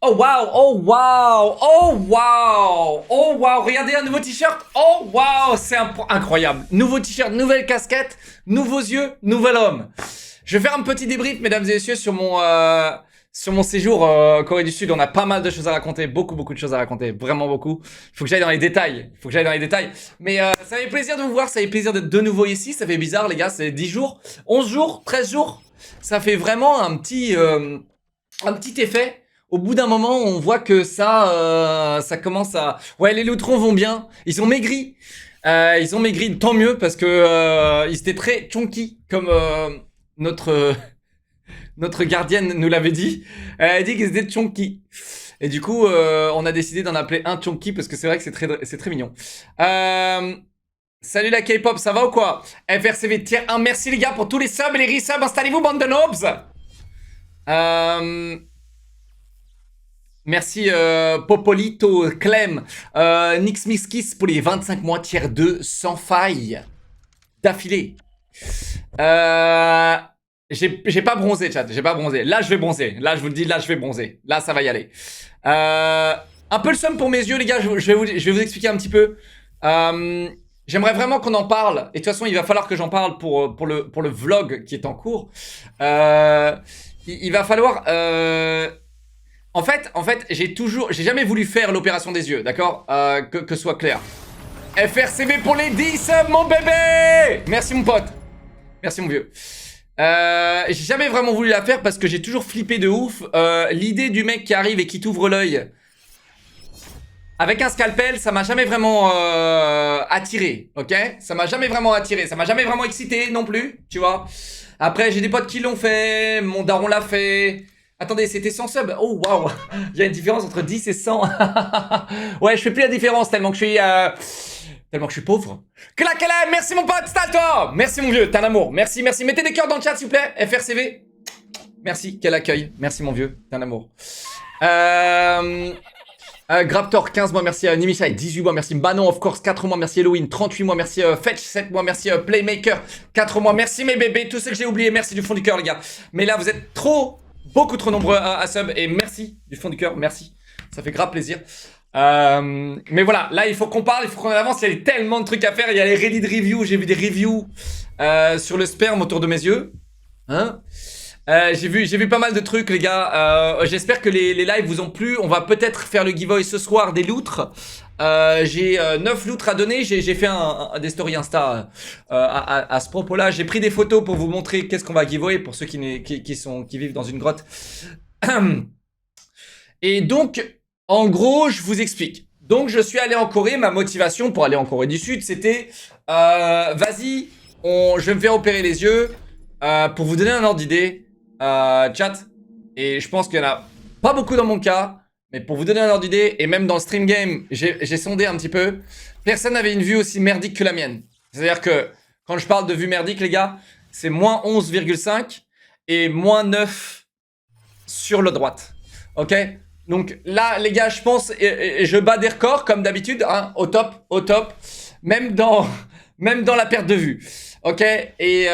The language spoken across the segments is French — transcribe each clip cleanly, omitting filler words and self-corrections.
Oh waouh, oh waouh, oh waouh, oh waouh, regardez un nouveau t-shirt, oh waouh, c'est incroyable. Nouveau t-shirt, nouvelle casquette, nouveaux yeux, nouvel homme. Je vais faire un petit débrief, mesdames et messieurs, sur mon séjour Corée du Sud. On a pas mal de choses à raconter, beaucoup de choses à raconter, vraiment beaucoup. Il faut que j'aille dans les détails, Mais ça fait plaisir de vous voir, ça fait plaisir d'être de nouveau ici. Ça fait bizarre les gars, c'est 10 jours, 11 jours, 13 jours. Ça fait vraiment un petit effet. Au bout d'un moment, on voit que ça commence à... Ouais, les loutrons vont bien. Ils ont maigri. Tant mieux, parce que ils étaient très chonky, comme notre gardienne nous l'avait dit. Elle a dit qu'ils étaient chonky. Et du coup, on a décidé d'en appeler un chonky, parce que c'est vrai que c'est très mignon. Salut la K-pop, ça va ou quoi? FRCV tier 1, merci les gars pour tous les subs et les resubs. Installez-vous, bande de noobs. Merci Popolito, Clem, Nix Miskis pour les 25 mois tiers 2 sans faille d'affilée. J'ai pas bronzé, chat, j'ai pas bronzé. Là, je vais bronzer. Là, je vous le dis, là, je vais bronzer. Là, ça va y aller. Un peu le seum pour mes yeux, les gars. Je vais vous expliquer un petit peu. J'aimerais vraiment qu'on en parle. Et de toute façon, il va falloir que j'en parle pour le vlog qui est en cours. Il va falloir... En fait, j'ai jamais voulu faire l'opération des yeux, d'accord, que ce soit clair. FRCV pour les 10 subs, mon bébé. Merci mon pote. Merci mon vieux. J'ai jamais vraiment voulu la faire parce que j'ai toujours flippé de ouf. L'idée du mec qui arrive et qui t'ouvre l'œil avec un scalpel, ça m'a jamais vraiment attiré, ok? Ça m'a jamais vraiment attiré, ça m'a jamais vraiment excité non plus, tu vois. Après, j'ai des potes qui l'ont fait, mon daron l'a fait... Attendez, c'était 100 subs. Oh, waouh. Il y a une différence entre 10 et 100. Ouais, je fais plus la différence tellement que je suis pauvre. Claquez-la, merci mon pote, Stalto. Merci mon vieux, t'es un amour. Merci. Mettez des cœurs dans le chat, s'il vous plaît. FRCV. Merci, quel accueil. Merci mon vieux, t'es un amour. Graptor, 15 mois, merci. Nimishai, 18 mois, merci. Manon, of course, 4 mois, merci. Halloween, 38 mois, merci. Fetch, 7 mois, merci. Playmaker, 4 mois, merci mes bébés. Tous ceux que j'ai oubliés, merci du fond du cœur, les gars. Mais là, vous êtes beaucoup trop nombreux à sub, et merci du fond du cœur, merci, ça fait grave plaisir. Mais voilà, là il faut qu'on parle, il faut qu'on avance, il y a tellement de trucs à faire, il y a les Reddit reviews, j'ai vu des reviews sur le sperme autour de mes yeux, hein. J'ai vu pas mal de trucs les gars, j'espère que les lives vous ont plu, on va peut-être faire le giveaway ce soir des loutres. J'ai 9 loutres à donner, j'ai fait des stories Insta à ce propos là, j'ai pris des photos pour vous montrer qu'est-ce qu'on va giveaway pour ceux qui vivent dans une grotte. Et donc en gros je vous explique, donc je suis allé en Corée, ma motivation pour aller en Corée du Sud c'était vas-y, je vais me faire opérer les yeux, pour vous donner un ordre d'idée, chat, et je pense qu'il y en a pas beaucoup dans mon cas. Mais pour vous donner un ordre d'idée, et même dans le stream game, j'ai sondé un petit peu, personne n'avait une vue aussi merdique que la mienne. C'est-à-dire que, quand je parle de vue merdique, les gars, c'est moins 11,5 et moins 9 sur la droite. Ok? Donc là, les gars, je pense, et je bats des records, comme d'habitude, hein, au top, même dans la perte de vue. Ok? Et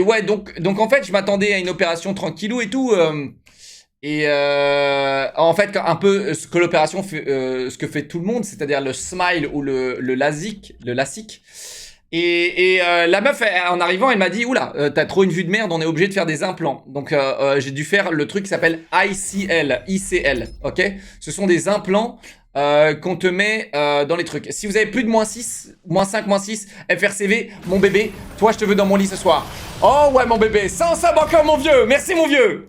ouais, donc en fait, je m'attendais à une opération tranquillou et tout, en fait, un peu ce que l'opération fait, ce que fait tout le monde, c'est-à-dire le smile ou le LASIK. Et la meuf, en arrivant, elle m'a dit, oula, t'as trop une vue de merde, on est obligé de faire des implants. Donc j'ai dû faire le truc qui s'appelle ICL, ok? Ce sont des implants qu'on te met dans les trucs. Si vous avez plus de moins 6, moins 5, moins 6, FRCV, mon bébé, toi je te veux dans mon lit ce soir. Oh ouais mon bébé, sans sub encore mon vieux, merci mon vieux.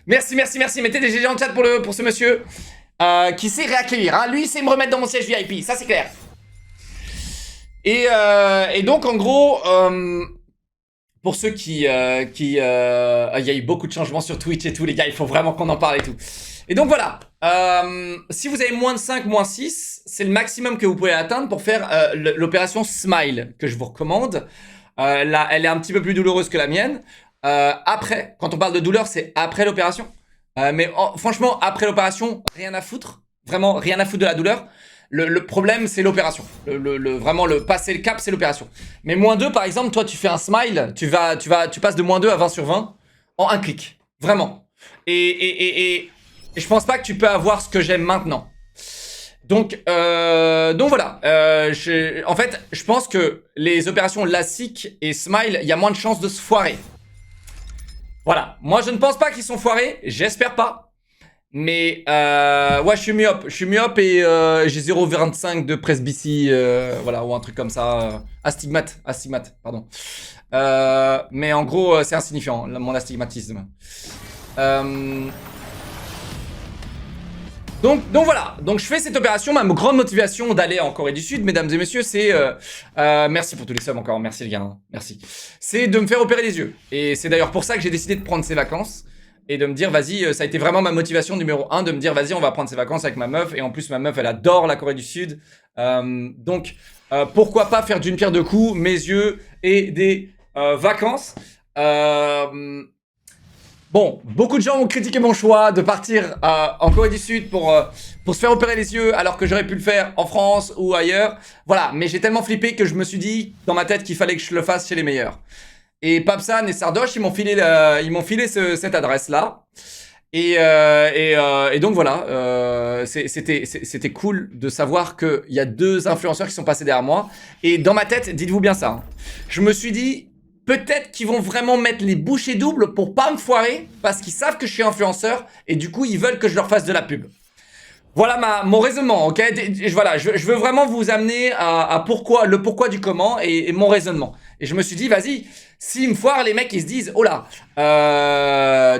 Merci. Mettez des GG en chat pour ce monsieur qui sait réaccueillir. Hein. Lui, il sait me remettre dans mon siège VIP. Ça, c'est clair. Et donc, en gros, pour ceux il y a eu beaucoup de changements sur Twitch et tout, les gars. Il faut vraiment qu'on en parle et tout. Et donc, voilà. Si vous avez moins de 5, moins 6, c'est le maximum que vous pouvez atteindre pour faire l'opération Smile, que je vous recommande. Là, elle est un petit peu plus douloureuse que la mienne. Après, quand on parle de douleur, c'est après l'opération. Mais franchement, après l'opération, rien à foutre. Vraiment, rien à foutre de la douleur. Le problème, c'est l'opération. Vraiment, passer le cap, c'est l'opération. Mais moins 2, par exemple, toi, tu fais un smile, tu passes de moins 2 à 20 sur 20 en un clic. Vraiment. Et Et je pense pas que tu peux avoir ce que j'aime maintenant. Donc voilà. En fait, je pense que les opérations Lassic et Smile, il y a moins de chances de se foirer. Voilà. Moi, je ne pense pas qu'ils sont foirés. J'espère pas. Mais ouais, je suis myope. Je suis myope et j'ai 0,25 de presbytie. Voilà, ou un truc comme ça. Astigmate, pardon. Mais en gros, c'est insignifiant, mon astigmatisme. Donc voilà, donc je fais cette opération, ma grande motivation d'aller en Corée du Sud, mesdames et messieurs, c'est... merci pour tous les subs encore, merci les gars, hein, merci. C'est de me faire opérer les yeux. Et c'est d'ailleurs pour ça que j'ai décidé de prendre ces vacances. Et de me dire, vas-y, ça a été vraiment ma motivation numéro 1, de me dire, vas-y, on va prendre ces vacances avec ma meuf. Et en plus, ma meuf, elle adore la Corée du Sud. Donc, pourquoi pas faire d'une pierre deux coups, mes yeux et des vacances. Bon, beaucoup de gens ont critiqué mon choix de partir en Corée du Sud pour se faire opérer les yeux alors que j'aurais pu le faire en France ou ailleurs. Voilà, mais j'ai tellement flippé que je me suis dit dans ma tête qu'il fallait que je le fasse chez les meilleurs. Et Papsan et Sardoche, ils m'ont filé cette adresse-là. Et donc voilà, c'était cool de savoir qu'il y a 2 influenceurs qui sont passés derrière moi. Et dans ma tête, dites-vous bien ça, hein, je me suis dit... Peut-être qu'ils vont vraiment mettre les bouchées doubles pour pas me foirer, parce qu'ils savent que je suis influenceur, et du coup, ils veulent que je leur fasse de la pub. Voilà mon raisonnement, ok? Voilà, je veux vraiment vous amener à le pourquoi du comment et mon raisonnement. Et je me suis dit, vas-y, s'ils me foirent, les mecs, ils se disent, oh là,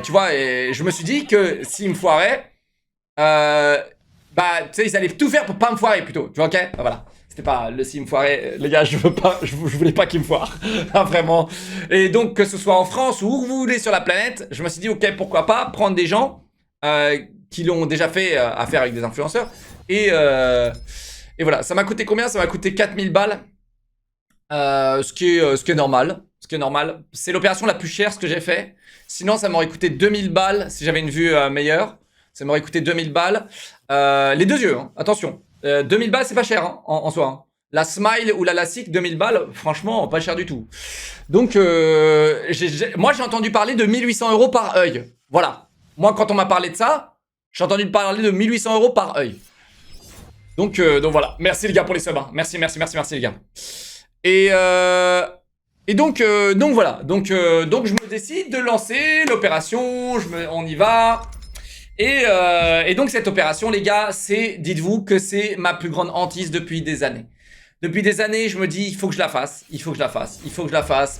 tu vois, et je me suis dit que s'ils me foiraient, bah, tu sais, ils allaient tout faire pour pas me foirer plutôt, tu vois, ok? Voilà. C'était pas le s'il me foirait, les gars, je voulais pas qu'il me foire, ah, vraiment. Et donc, que ce soit en France ou où vous voulez sur la planète, je me suis dit, ok, pourquoi pas prendre des gens qui l'ont déjà fait affaire avec des influenceurs. Et voilà, ça m'a coûté combien? Ça m'a coûté 4000 balles, ce qui est normal. C'est l'opération la plus chère, ce que j'ai fait. Sinon, ça m'aurait coûté 2000 balles si j'avais une vue meilleure. Ça m'aurait coûté 2000 balles. Les 2 yeux, hein, attention. 2000 balles, c'est pas cher hein, en soi. Hein. La Smile ou la Lassic, 2000 balles, franchement, pas cher du tout. Donc, moi, j'ai entendu parler de 1800 € par œil. Voilà. Moi, quand on m'a parlé de ça, j'ai entendu parler de 1800 € par œil. Donc voilà. Merci les gars pour les subs. Hein. Merci les gars. Et donc voilà. Donc je me décide de lancer l'opération. On y va. Et donc cette opération, les gars, dites-vous que c'est ma plus grande hantise depuis des années. Depuis des années, je me dis, il faut que je la fasse,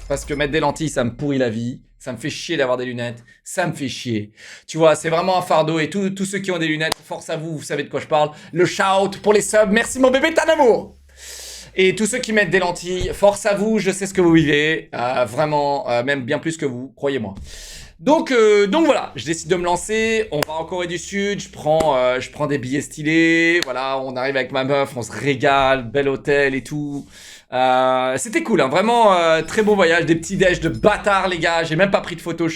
parce que mettre des lentilles, ça me pourrit la vie, ça me fait chier d'avoir des lunettes, ça me fait chier. Tu vois, c'est vraiment un fardeau, et tous ceux qui ont des lunettes, force à vous, vous savez de quoi je parle. Le shout pour les subs, merci mon bébé, t'as un amour. Et tous ceux qui mettent des lentilles, force à vous, je sais ce que vous vivez, vraiment, même bien plus que vous, croyez-moi. Donc voilà, je décide de me lancer, on va en Corée du Sud, je prends des billets stylés, voilà, on arrive avec ma meuf, on se régale, bel hôtel et tout. C'était cool, hein, vraiment très beau voyage, des petits déj de bâtard les gars, j'ai même pas pris de photos,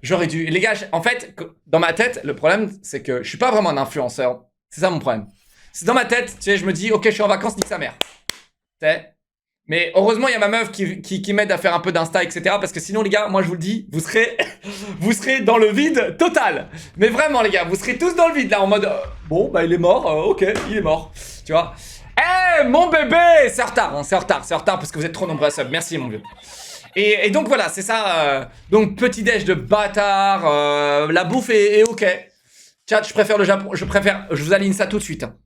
j'aurais dû... Les gars, en fait, dans ma tête, le problème c'est que je suis pas vraiment un influenceur, c'est ça mon problème. C'est dans ma tête, tu sais, je me dis, ok, je suis en vacances, nique sa mère. Tu sais. Mais heureusement, il y a ma meuf qui m'aide à faire un peu d'Insta, etc. Parce que sinon, les gars, moi je vous le dis, vous serez dans le vide total. Mais vraiment, les gars, vous serez tous dans le vide là, en mode bon, bah il est mort, ok, il est mort. Tu vois. Eh, mon bébé, c'est en retard, hein, c'est en retard parce que vous êtes trop nombreux à sub. Merci, mon vieux. Et donc voilà, c'est ça. Donc petit déj de bâtard, la bouffe est ok. Chat, je préfère le Japon, je vous aligne ça tout de suite. Hein.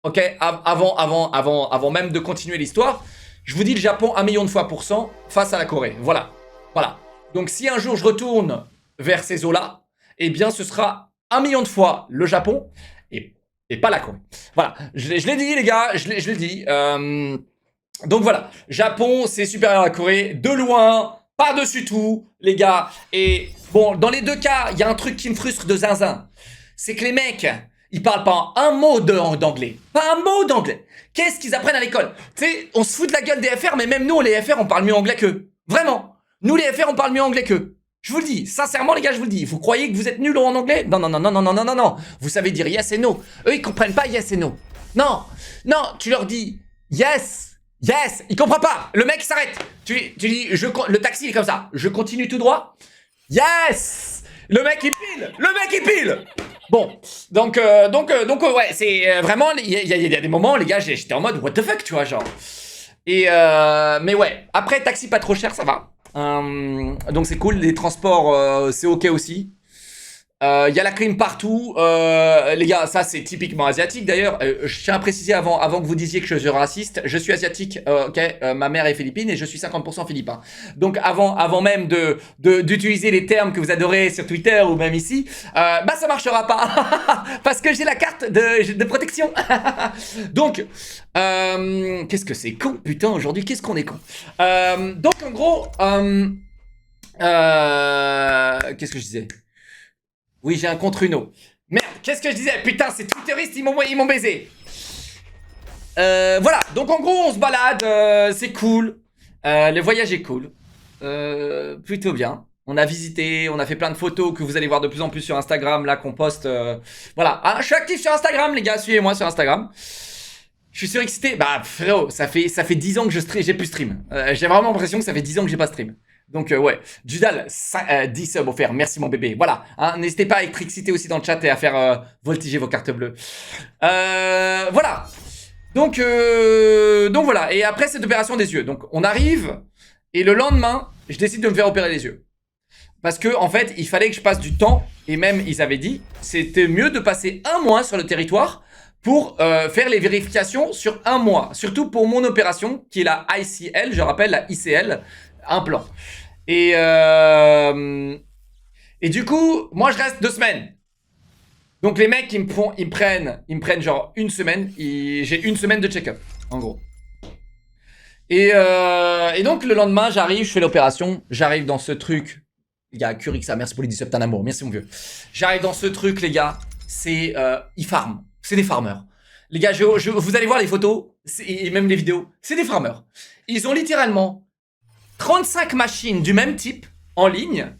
Ok, avant même de continuer l'histoire. Je vous dis le Japon 1 million de fois % face à la Corée. Voilà. Donc si un jour je retourne vers ces eaux-là, eh bien ce sera 1 million de fois le Japon et pas la Corée. Voilà. Je l'ai dit les gars, je l'ai dit. Donc voilà. Japon, c'est supérieur à la Corée. De loin, par-dessus tout, les gars. Et bon, dans les 2 cas, il y a un truc qui me frustre de zinzin. C'est que les mecs... Ils parlent pas un mot d'anglais. Pas un mot d'anglais. Qu'est-ce qu'ils apprennent à l'école? Tu sais, on se fout de la gueule des FR, mais même nous, les FR, on parle mieux anglais qu'eux. Vraiment. Nous, les FR, on parle mieux anglais qu'eux. Je vous le dis. Sincèrement, les gars, je vous le dis. Vous croyez que vous êtes nuls en anglais? Non. Vous savez dire yes et no. Eux, ils comprennent pas yes et no. Non, tu leur dis yes. Il comprend pas. Le mec s'arrête. Tu dis, le taxi il est comme ça. Je continue tout droit. Yes. Le mec, il pile. Bon, ouais, c'est vraiment, il y a des moments, les gars, j'étais en mode what the fuck, tu vois, genre. Et mais ouais, après taxi pas trop cher, ça va. Donc c'est cool, les transports c'est ok aussi. Il y a la clim partout. Les gars, ça c'est typiquement asiatique d'ailleurs. Je tiens à préciser avant que vous disiez que je suis raciste, je suis asiatique, ok. Ma mère est philippine et je suis 50% philippin. Donc avant même d'utiliser les termes que vous adorez sur Twitter ou même ici, bah ça marchera pas parce que j'ai la carte de protection. Donc qu'est-ce que c'est con, putain, aujourd'hui qu'est-ce qu'on est con. Donc en gros, qu'est-ce que je disais? Oui, j'ai un contre Uno. Merde, qu'est-ce que je disais? Putain, ces twitteristes, ils m'ont baisé. Voilà, donc en gros, on se balade, c'est cool. Le voyage est cool. Plutôt bien. On a visité, on a fait plein de photos que vous allez voir de plus en plus sur Instagram, là, qu'on poste. Voilà, ah, je suis actif sur Instagram, les gars, suivez-moi sur Instagram. Je suis surexcité. Bah, frérot, ça fait 10 ans que j'ai plus stream. J'ai vraiment l'impression que ça fait 10 ans que j'ai pas stream. Donc ouais, Judal, 10 subs offerts, merci mon bébé. Voilà, hein, n'hésitez pas à être excité aussi dans le chat et à faire voltiger vos cartes bleues. Voilà. Donc voilà, et après cette opération des yeux. Donc on arrive, et le lendemain, je décide de me faire opérer les yeux. Parce que en fait, il fallait que je passe du temps, et même ils avaient dit, c'était mieux de passer un mois sur le territoire pour faire les vérifications sur un mois. Surtout pour mon opération, qui est la ICL, je rappelle, la ICL, implant. Et du coup, moi je reste 2 semaines. Donc les mecs, ils me prennent genre une semaine. J'ai une semaine de check-up, en gros. Et donc le lendemain, j'arrive, je fais l'opération. J'arrive dans ce truc. Les gars, Curixa, merci pour les 10 subs, t'es un amour. Merci mon vieux. J'arrive dans ce truc, les gars. C'est ils farment. C'est des farmers. Les gars, vous allez voir les photos et même les vidéos. C'est des farmers. Ils ont littéralement 35 machines du même type en ligne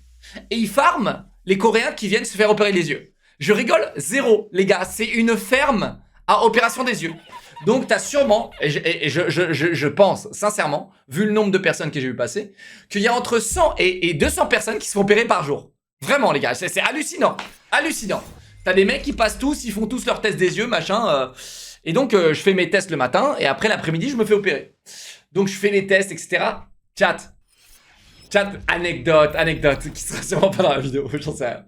et ils farment les Coréens qui viennent se faire opérer les yeux. Je rigole zéro, les gars. C'est une ferme à opération des yeux. Donc t'as sûrement, et je pense sincèrement, vu le nombre de personnes que j'ai vu passer, qu'il y a entre 100 et 200 personnes qui se font opérer par jour. Vraiment, les gars, c'est hallucinant. Hallucinant. T'as des mecs qui passent tous, ils font tous leurs tests des yeux, machin. Et donc je fais mes tests le matin et après l'après-midi, je me fais opérer. Donc je fais les tests, etc. Chat, anecdote, qui sera sûrement pas dans la vidéo, j'en sais rien.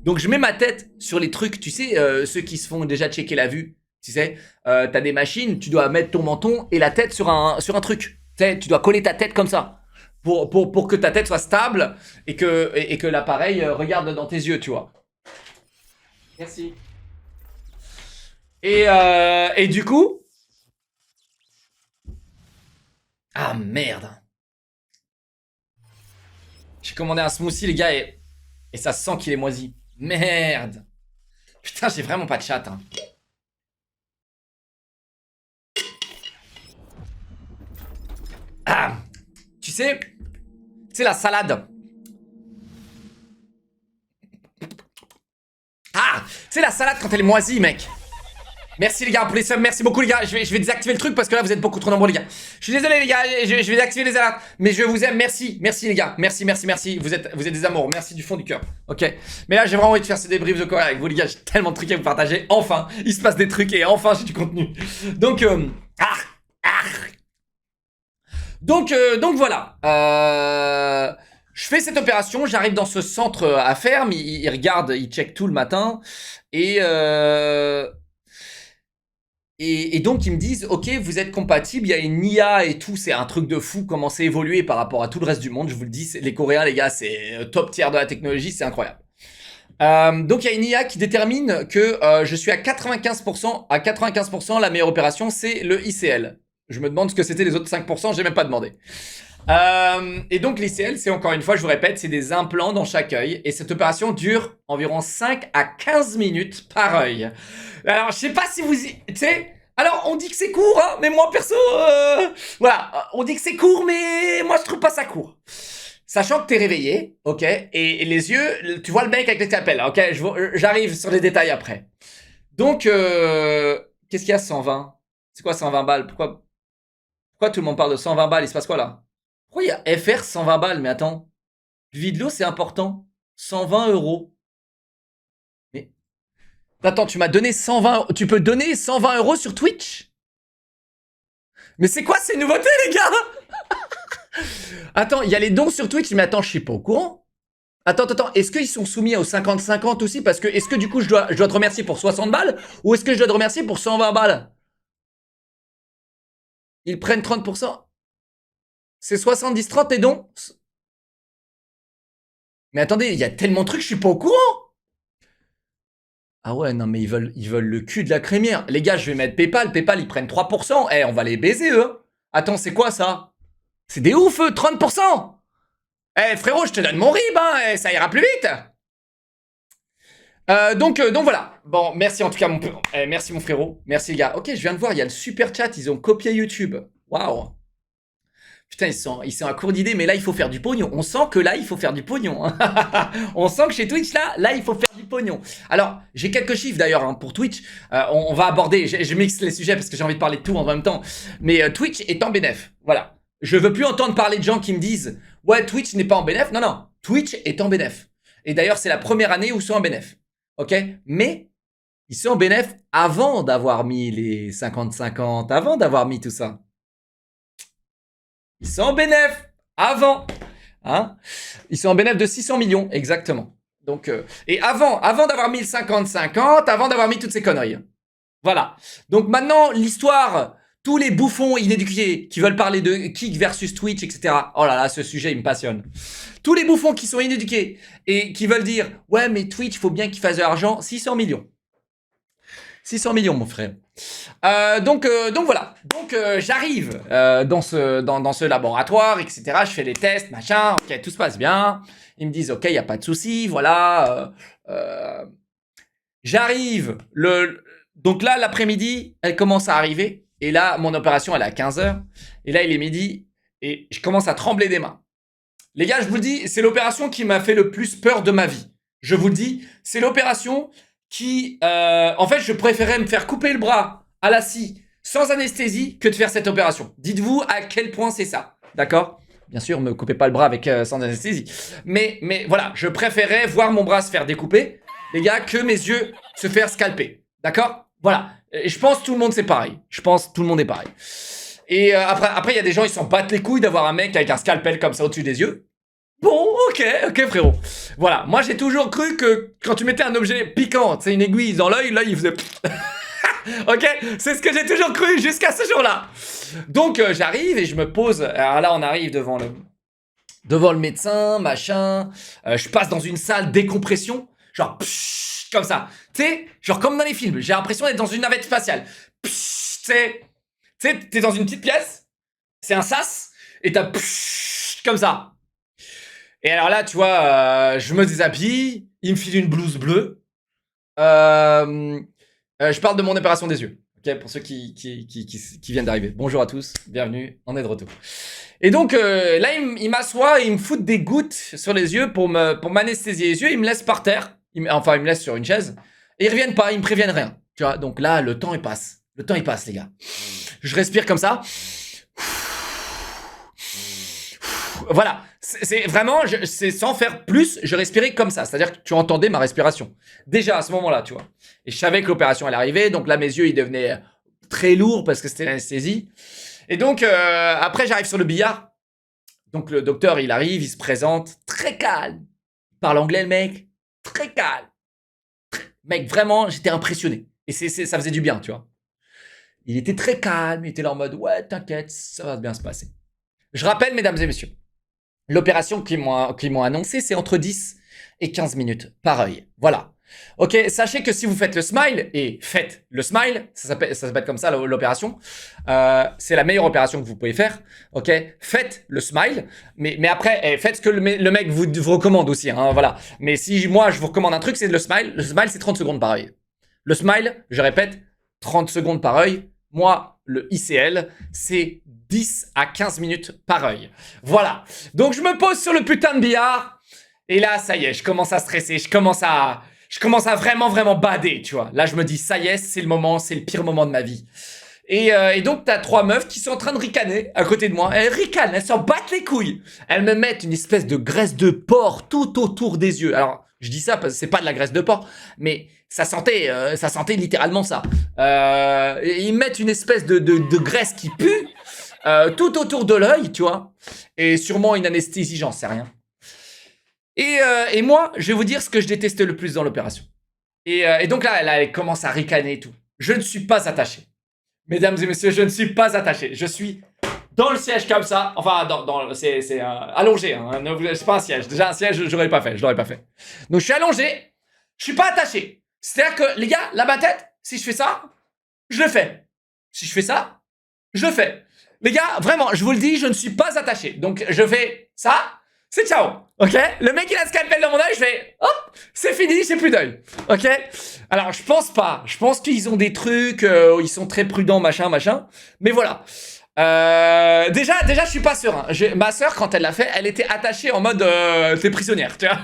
Donc je mets ma tête sur les trucs, tu sais, ceux qui se font déjà checker la vue, tu sais, t'as des machines, tu dois mettre ton menton et la tête sur un truc. Tu sais, tu dois coller ta tête comme ça, pour que ta tête soit stable et que l'appareil regarde dans tes yeux, tu vois. Merci. Et du coup... Ah merde. J'ai commandé un smoothie, les gars, et ça sent qu'il est moisi. Merde. Putain, j'ai vraiment pas de chat. Hein. Ah. Tu sais la salade. Ah. C'est la salade quand elle est moisie, mec. Merci les gars pour les subs, merci beaucoup les gars. Je vais désactiver le truc parce que là vous êtes beaucoup trop nombreux les gars. Je suis désolé les gars, je vais désactiver les alertes. Mais je vous aime, merci les gars. Merci. Vous êtes des amours, merci du fond du cœur. Ok. Mais là j'ai vraiment envie de faire ces débriefs de Corée avec vous les gars. J'ai tellement de trucs à vous partager. Enfin, il se passe des trucs et enfin j'ai du contenu. Donc, Donc voilà. Je fais cette opération, j'arrive dans ce centre à ferme, ils regardent, ils checkent tout le matin. Et donc ils me disent, ok, vous êtes compatible, il y a une IA et tout, c'est un truc de fou comment c'est évolué par rapport à tout le reste du monde, je vous le dis, les Coréens les gars, c'est top tier de la technologie, c'est incroyable. Donc il y a une IA qui détermine que je suis à 95%, la meilleure opération c'est le ICL. Je me demande ce que c'était les autres 5%, j'ai même pas demandé. Et donc l'ICL, c'est encore une fois, je vous répète, c'est des implants dans chaque œil. Et cette opération dure environ 5 à 15 minutes par œil. Alors, je sais pas si vous... Tu sais, alors on dit que c'est court, hein, mais moi perso... voilà, on dit que c'est court, mais moi je trouve pas ça court. Sachant que t'es réveillé, ok, et les yeux, tu vois le mec avec les scalpels, ok, j'arrive sur les détails après. Donc, qu'est-ce qu'il y a 120? C'est quoi 120 balles? Pourquoi tout le monde parle de 120 balles? Il se passe quoi là? Pourquoi il y a FR 120 balles? Mais attends. Vidéo, c'est important. 120 €. Attends, tu m'as donné 120... Tu peux donner 120 € sur Twitch? Mais c'est quoi ces nouveautés, les gars? Attends, il y a les dons sur Twitch, mais attends, je suis pas au courant. Attends, est-ce qu'ils sont soumis au 50-50 aussi? Parce que, est-ce que du coup, je dois te remercier pour 60 balles? Ou est-ce que je dois te remercier pour 120 balles? Ils prennent 30%. C'est 70-30 les dons? Mais attendez, il y a tellement de trucs, je suis pas au courant. Ah ouais, non mais ils veulent le cul de la crémière. Les gars, je vais mettre PayPal. PayPal, ils prennent 3%. Eh, on va les baiser, eux. Attends, c'est quoi ça? C'est des ouf, eux, 30%. Eh, frérot, je te donne mon RIB, hein. Eh, ça ira plus vite. Donc voilà. Bon, merci en tout cas, merci mon frérot. Merci les gars. Ok, je viens de voir, il y a le super chat. Ils ont copié YouTube. Waouh. Putain, ils sont à court d'idées, mais là, il faut faire du pognon. On sent que là, il faut faire du pognon. On sent que chez Twitch, là, il faut faire du pognon. Alors, j'ai quelques chiffres d'ailleurs hein, pour Twitch. On va aborder, je mixe les sujets parce que j'ai envie de parler de tout en même temps. Mais Twitch est en bénéf. Voilà. Je veux plus entendre parler de gens qui me disent « Ouais, Twitch n'est pas en bénéf. » Non, non. Twitch est en bénéf. Et d'ailleurs, c'est la première année où ils sont en bénéf. Ok? Mais ils sont en bénéf avant d'avoir mis les 50-50, avant d'avoir mis tout ça. Ils sont en bénéf avant. Hein, ils sont en bénéf de 600 millions, exactement. Donc, et avant d'avoir mis le 50-50, avant d'avoir mis toutes ces conneries. Voilà. Donc maintenant, l'histoire, tous les bouffons inéduqués qui veulent parler de Kick versus Twitch, etc. Oh là là, ce sujet, il me passionne. Tous les bouffons qui sont inéduqués et qui veulent dire « Ouais, mais Twitch, il faut bien qu'il fasse de l'argent. » 600 millions. 600 millions, mon frère. Donc voilà. Donc j'arrive dans ce laboratoire, etc. Je fais les tests, machin. Ok, tout se passe bien. Ils me disent, ok, il n'y a pas de souci. Voilà. J'arrive. Donc là, l'après-midi, elle commence à arriver. Et là, mon opération, elle est à 15h. Et là, il est midi. Et je commence à trembler des mains. Les gars, je vous le dis, c'est l'opération qui m'a fait le plus peur de ma vie. Je vous le dis, c'est l'opération qui... en fait, je préférais me faire couper le bras à la scie sans anesthésie que de faire cette opération. Dites-vous à quel point c'est ça. D'accord? Bien sûr, me coupez pas le bras avec sans anesthésie. Mais voilà, je préférais voir mon bras se faire découper, les gars, que mes yeux se faire scalper. D'accord? Voilà. Et je pense que tout le monde c'est pareil. Je pense que tout le monde est pareil. Et après, il y a des gens, ils s'en battent les couilles d'avoir un mec avec un scalpel comme ça au-dessus des yeux. Bon, ok frérot. Voilà, moi j'ai toujours cru que quand tu mettais un objet piquant, tu sais, une aiguille dans l'œil, il faisait... Ok, c'est ce que j'ai toujours cru jusqu'à ce jour-là. Donc j'arrive et je me pose. Alors là, on arrive devant le médecin, machin. Je passe dans une salle décompression, genre comme ça. Tu sais, genre comme dans les films. J'ai l'impression d'être dans une navette spatiale. Tu sais, t'es dans une petite pièce, c'est un sas, et t'as comme ça. Et alors là, tu vois, je me déshabille, il me file une blouse bleue. Je parle de mon opération des yeux, ok, pour ceux qui viennent d'arriver. Bonjour à tous, bienvenue, on est de retour. Et donc là, il m'assoit et il me fout des gouttes sur les yeux pour m'anesthésier les yeux. Il me laisse par terre, il me laisse sur une chaise. Et ils reviennent pas, ils me préviennent rien. Tu vois, donc là, le temps il passe. Le temps il passe, les gars. Je respire comme ça. Voilà, c'est vraiment, c'est sans faire plus, je respirais comme ça. C'est-à-dire que tu entendais ma respiration. Déjà à ce moment-là, tu vois. Et je savais que l'opération allait arriver, donc là mes yeux ils devenaient très lourds parce que c'était l'anesthésie. Et donc après j'arrive sur le billard. Donc le docteur il arrive, il se présente, très calme. Il parle anglais le mec, très calme. Mec, vraiment, j'étais impressionné. Et ça faisait du bien, tu vois. Il était très calme, il était là en mode ouais, t'inquiète, ça va bien se passer. Je rappelle, mesdames et messieurs, l'opération qu'ils m'ont annoncé, c'est entre 10 et 15 minutes par œil. Voilà. Ok, sachez que si vous faites le smile, et faites le smile, ça s'appelle comme ça l'opération, c'est la meilleure opération que vous pouvez faire. Ok, faites le smile, mais après, faites ce que le mec vous recommande aussi. Hein, voilà. Mais si moi je vous recommande un truc, c'est le smile. Le smile, c'est 30 secondes par œil. Le smile, je répète, 30 secondes par œil. Moi, le ICL, c'est 10 à 15 minutes par œil. Voilà. Donc, je me pose sur le putain de billard. Et là, ça y est, je commence à stresser. Je commence à vraiment bader, tu vois. Là, je me dis, ça y est, c'est le moment, c'est le pire moment de ma vie. Et donc, t'as 3 meufs qui sont en train de ricaner à côté de moi. Elles ricanent, elles s'en battent les couilles. Elles me mettent une espèce de graisse de porc tout autour des yeux. Alors, Je dis ça parce que c'est pas de la graisse de porc, mais ça sentait littéralement ça. Ils mettent une espèce de graisse qui pue tout autour de l'œil, tu vois, et sûrement une anesthésie, j'en sais rien. Et moi, je vais vous dire ce que je détestais le plus dans l'opération. Et donc là, elle commence à ricaner et tout. Je ne suis pas attaché. Mesdames et messieurs, je ne suis pas attaché. Je suis dans le siège comme ça. Enfin, c'est allongé. Hein. C'est pas un siège. Déjà, un siège, je l'aurais pas fait. Donc, je suis allongé. Je suis pas attaché. C'est-à-dire que, les gars, là, ma tête, si je fais ça, je le fais. Si je fais ça, je le fais. Les gars, vraiment, je vous le dis, je ne suis pas attaché. Donc, je fais ça. C'est ciao, ok? Le mec, il a scalpel dans mon œil, je fais, hop, c'est fini, j'ai plus d'œil, ok? Alors, je pense pas. Je pense qu'ils ont des trucs, ils sont très prudents, machin. Mais voilà. Déjà, je suis pas serein. Ma sœur, quand elle l'a fait, elle était attachée en mode, t'es prisonnière, tu vois?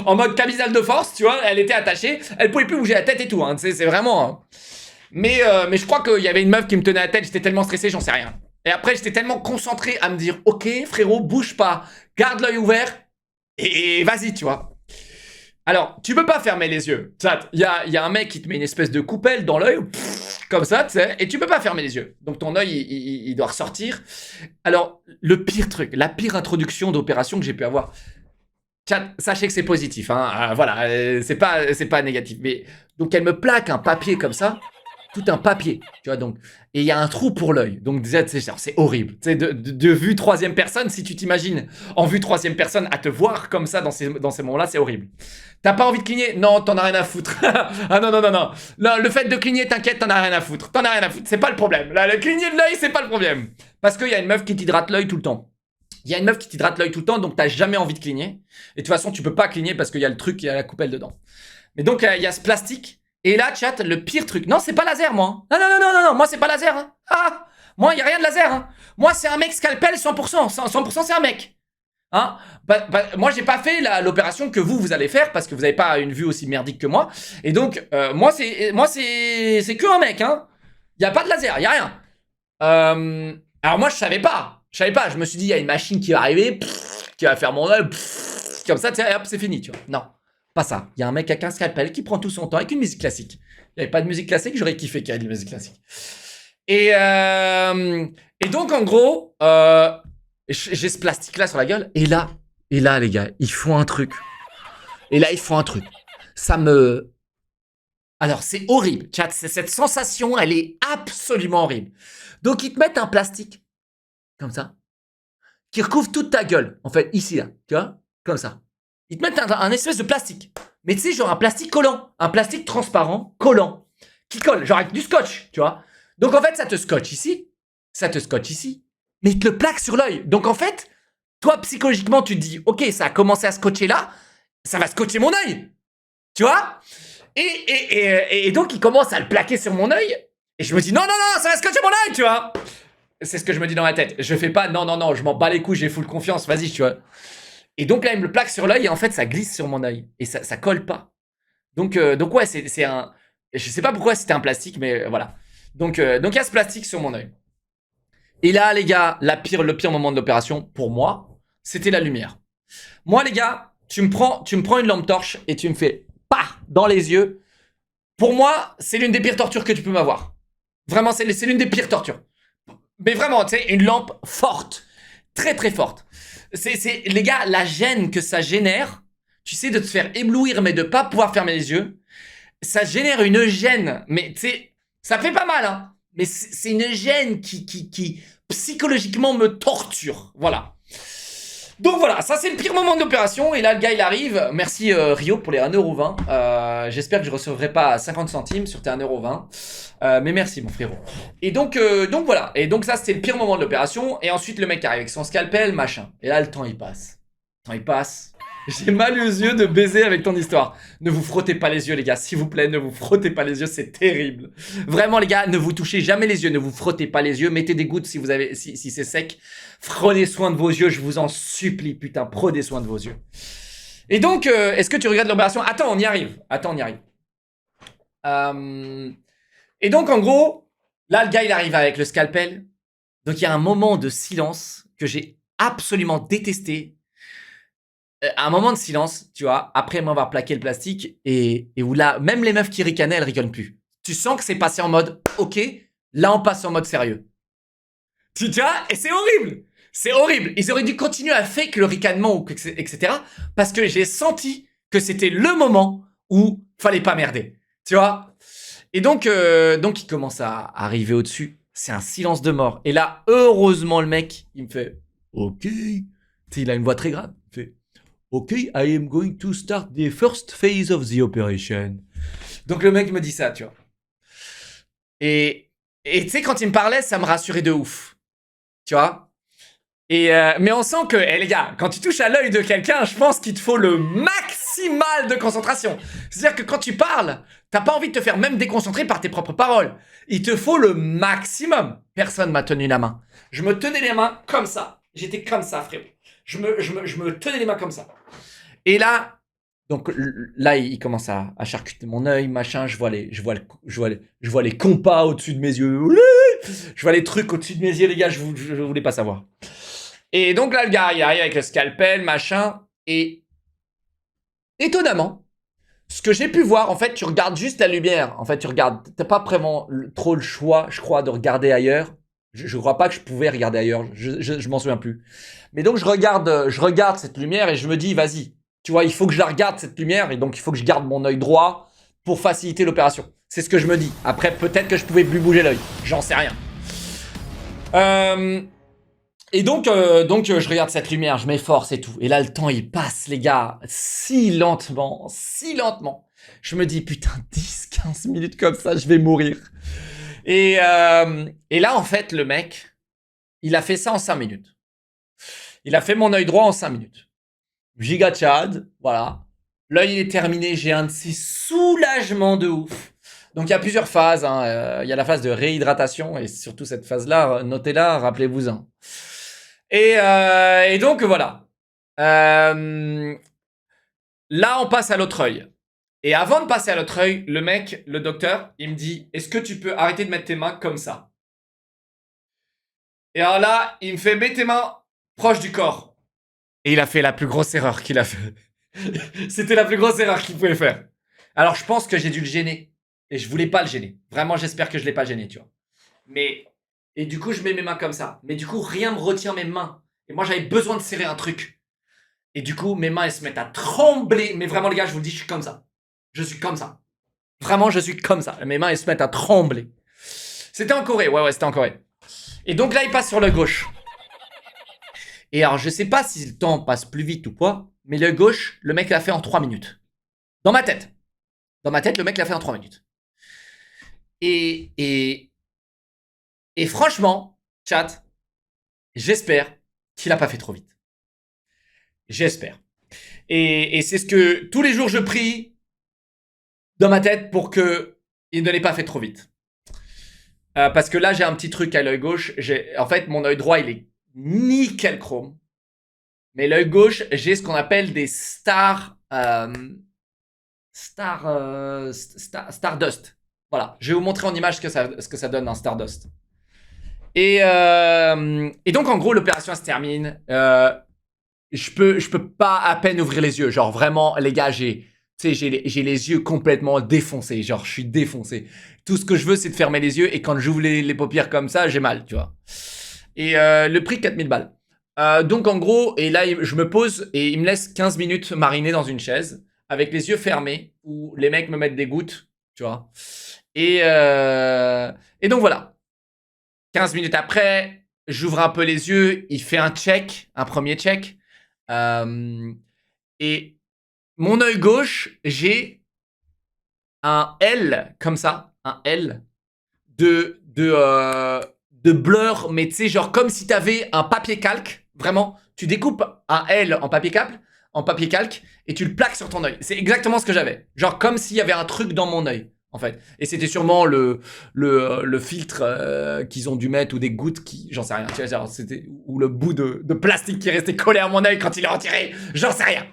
En mode camisole de force, tu vois? Elle était attachée, elle pouvait plus bouger la tête et tout, hein. C'est vraiment... Hein. Mais je crois qu'il y avait une meuf qui me tenait la tête, j'étais tellement stressé, j'en sais rien. Et après, j'étais tellement concentré à me dire, ok, frérot, bouge pas, garde l'œil ouvert, et vas-y, tu vois. Alors, tu peux pas fermer les yeux. Il y a un mec qui te met une espèce de coupelle dans l'œil, comme ça, tu sais, et tu peux pas fermer les yeux. Donc ton œil, il doit ressortir. Alors, le pire truc, la pire introduction d'opération que j'ai pu avoir, chat, sachez que c'est positif, hein, voilà, c'est pas négatif. Mais donc elle me plaque un papier comme ça, tout un papier, tu vois, donc, et il y a un trou pour l'œil. Donc déjà, c'est horrible. Tu sais, de vue troisième personne, si tu t'imagines en vue troisième personne à te voir comme ça dans ces moments-là, c'est horrible. T'as pas envie de cligner? Non, t'en as rien à foutre. Ah non. Non, le fait de cligner, t'inquiète, t'en as rien à foutre. C'est pas le problème. Là, le cligner de l'œil, c'est pas le problème. Parce qu'il y a une meuf qui t'hydrate l'œil tout le temps. Donc t'as jamais envie de cligner. Et de toute façon, tu peux pas cligner parce qu'il y a le truc, il y a la coupelle dedans. Mais donc, il y a ce plastique. Et là, chat, le pire truc. Non, c'est pas laser, moi. Non, moi, c'est pas laser. Hein. Ah, moi, il y a rien de laser. Hein. Moi, c'est un mec scalpel 100%. 100%, c'est un mec. Hein, moi, j'ai pas fait l'opération que vous allez faire parce que vous avez pas une vue aussi merdique que moi. Et donc, moi, c'est que un mec. Hein. Il y a pas de laser, il y a rien. Alors moi, je savais pas. Je me suis dit, il y a une machine qui va arriver, qui va faire mon œil, comme ça, hop, c'est fini, tu vois. Non. Pas ça. Il y a un mec avec un scalpel qui prend tout son temps avec une musique classique. Il n'y avait pas de musique classique, j'aurais kiffé qu'il y ait de la musique classique. Et donc, en gros, j'ai ce plastique-là sur la gueule. Et là, les gars, ils font un truc. Ça me... Alors, c'est horrible. Chat, cette sensation, elle est absolument horrible. Donc, ils te mettent un plastique, comme ça, qui recouvre toute ta gueule. En fait, ici, là, tu vois, comme ça. Ils te mettent un espèce de plastique. Mais tu sais, genre un plastique collant. Un plastique transparent, collant. Qui colle, genre avec du scotch, tu vois. Donc en fait, ça te scotche ici. Mais ils te le plaquent sur l'œil. Donc en fait, toi, psychologiquement, tu te dis, ok, ça a commencé à scotcher là. Ça va scotcher mon œil. Tu vois. Et donc, ils commencent à le plaquer sur mon œil. Et je me dis, non, ça va scotcher mon œil, tu vois. C'est ce que je me dis dans ma tête. Je fais pas, non, je m'en bats les couilles, j'ai full confiance, vas-y, tu vois. Et donc là, il me le plaque sur l'œil et en fait, ça glisse sur mon œil. Et ça colle pas. Donc ouais, c'est un... Je sais pas pourquoi c'était un plastique, mais voilà. Donc il y a ce plastique sur mon œil. Et là, les gars, le pire moment de l'opération, pour moi, c'était la lumière. Moi, les gars, tu me prends une lampe torche et tu me fais pah dans les yeux. Pour moi, c'est l'une des pires tortures que tu peux m'avoir. Vraiment, c'est l'une des pires tortures. Mais vraiment, tu sais, une lampe forte. Très, très forte. Les gars, la gêne que ça génère, tu sais, de te faire éblouir, mais de pas pouvoir fermer les yeux, ça génère une gêne. Mais tu sais, ça fait pas mal, hein. Mais c'est une gêne qui psychologiquement me torture. Voilà. Donc voilà, ça c'est le pire moment de l'opération. Et là, le gars, il arrive. Merci Rio pour les 1,20€. J'espère que je recevrai pas 50 centimes sur tes 1,20€. Mais merci, mon frérot. Et donc voilà. Et donc ça, c'était le pire moment de l'opération. Et ensuite, le mec arrive avec son scalpel, machin. Et là, le temps, il passe. J'ai mal aux yeux de baiser avec ton histoire. Ne vous frottez pas les yeux, les gars. S'il vous plaît, ne vous frottez pas les yeux. C'est terrible. Vraiment, les gars, ne vous touchez jamais les yeux. Ne vous frottez pas les yeux. Mettez des gouttes si si c'est sec. Prenez soin de vos yeux. Je vous en supplie, putain. Prenez soin de vos yeux. Et donc, est-ce que tu regardes l'opération? Attends, on y arrive. Et donc, en gros, là, le gars, il arrive avec le scalpel. Donc, il y a un moment de silence que j'ai absolument détesté. un moment de silence, tu vois, après m'avoir plaqué le plastique, et où là, même les meufs qui ricanaient, elles ricanent plus. Tu sens que c'est passé en mode, ok, là on passe en mode sérieux. Tu vois, et c'est horrible. C'est horrible. Ils auraient dû continuer à fake le ricanement, etc. Parce que j'ai senti que c'était le moment où fallait pas merder. Tu vois. Et donc il commence à arriver au-dessus. C'est un silence de mort. Et là, heureusement, le mec, il me fait OK. Tu sais, il a une voix très grave. Il fait OK, I am going to start the first phase of the operation. Donc le mec me dit ça, tu vois. Et tu sais, quand il me parlait, ça me rassurait de ouf. Tu vois. Et mais on sent que, les gars, quand tu touches à l'œil de quelqu'un, je pense qu'il te faut le maximal de concentration. C'est-à-dire que quand tu parles, t'as pas envie de te faire même déconcentrer par tes propres paroles. Il te faut le maximum. Personne m'a tenu la main. Je me tenais les mains comme ça. J'étais comme ça, frérot. Je me tenais les mains comme ça. Et là, donc là, il commence à charcuter mon œil, machin. Je vois les compas au-dessus de mes yeux. Je vois les trucs au-dessus de mes yeux, les gars. Je voulais pas savoir. Et donc là, le gars, il arrive avec le scalpel, machin. Et étonnamment, ce que j'ai pu voir, en fait, tu regardes juste la lumière. En fait, tu regardes. T'as pas vraiment trop le choix, je crois, de regarder ailleurs. Je crois pas que je pouvais regarder ailleurs. Je m'en souviens plus. Mais donc, je regarde cette lumière et je me dis, vas-y. Tu vois, il faut que je la regarde, cette lumière. Et donc, il faut que je garde mon œil droit pour faciliter l'opération. C'est ce que je me dis. Après, peut-être que je pouvais plus bouger l'œil. J'en sais rien. Et donc, je regarde cette lumière, je m'efforce et tout. Et là, le temps, il passe, les gars, si lentement, si lentement. Je me dis, putain, 10, 15 minutes comme ça, je vais mourir. Et là, en fait, le mec, il a fait ça en 5 minutes. Il a fait mon œil droit en 5 minutes. Giga Chad, voilà. L'œil est terminé, j'ai un de ces soulagements de ouf. Donc, il y a plusieurs phases. Hein. Il y a la phase de réhydratation, et surtout cette phase-là, notez-la, rappelez-vous-en. Et donc, voilà. Là, on passe à l'autre œil. Et avant de passer à l'autre œil, le mec, le docteur, il me dit, est-ce que tu peux arrêter de mettre tes mains comme ça? Et alors là, il me fait, mets tes mains proches du corps. Et il a fait la plus grosse erreur qu'il a fait. C'était la plus grosse erreur qu'il pouvait faire. Alors, je pense que j'ai dû le gêner. Et je voulais pas le gêner. Vraiment, j'espère que je l'ai pas gêné, tu vois. Mais... Et du coup, je mets mes mains comme ça. Mais du coup, rien me retient mes mains. Et moi, j'avais besoin de serrer un truc. Et du coup, mes mains, elles se mettent à trembler. Mais vraiment, les gars, je vous le dis, je suis comme ça. Je suis comme ça. Vraiment, je suis comme ça. Mes mains, elles se mettent à trembler. C'était en Corée. Ouais, c'était en Corée. Et donc là, il passe sur le gauche. Et alors, je sais pas si le temps passe plus vite ou quoi. Mais le gauche, le mec l'a fait en 3 minutes. Dans ma tête. Dans ma tête, le mec l'a fait en 3 minutes. Et franchement, chat, j'espère qu'il a pas fait trop vite. J'espère. Et c'est ce que tous les jours je prie dans ma tête pour que il ne l'ait pas fait trop vite. Parce que là, j'ai un petit truc à l'œil gauche. En fait, mon œil droit, il est nickel chrome. Mais l'œil gauche, j'ai ce qu'on appelle des Stardust. Voilà. Je vais vous montrer en image ce que ça donne un Stardust. Et donc, en gros, l'opération se termine. Je peux pas à peine ouvrir les yeux. Genre, vraiment, les gars, j'ai les yeux complètement défoncés. Genre, je suis défoncé. Tout ce que je veux, c'est de fermer les yeux. Et quand j'ouvre les paupières comme ça, j'ai mal, tu vois. Et le prix, 4000 balles. Donc, en gros, et là, je me pose et il me laisse 15 minutes mariner dans une chaise avec les yeux fermés où les mecs me mettent des gouttes, tu vois. Et donc, voilà. 15 minutes après, j'ouvre un peu les yeux. Il fait un premier check. Et mon œil gauche, j'ai un L comme ça, un L de blur, mais tu sais, genre comme si t'avais un papier calque, vraiment, tu découpes un L en papier calque, et tu le plaques sur ton œil. C'est exactement ce que j'avais. Genre comme s'il y avait un truc dans mon œil, en fait. Et c'était sûrement le filtre qu'ils ont dû mettre, ou des gouttes qui, j'en sais rien, tu vois, genre, c'était, ou le bout de plastique qui restait collé à mon œil quand il est retiré, j'en sais rien.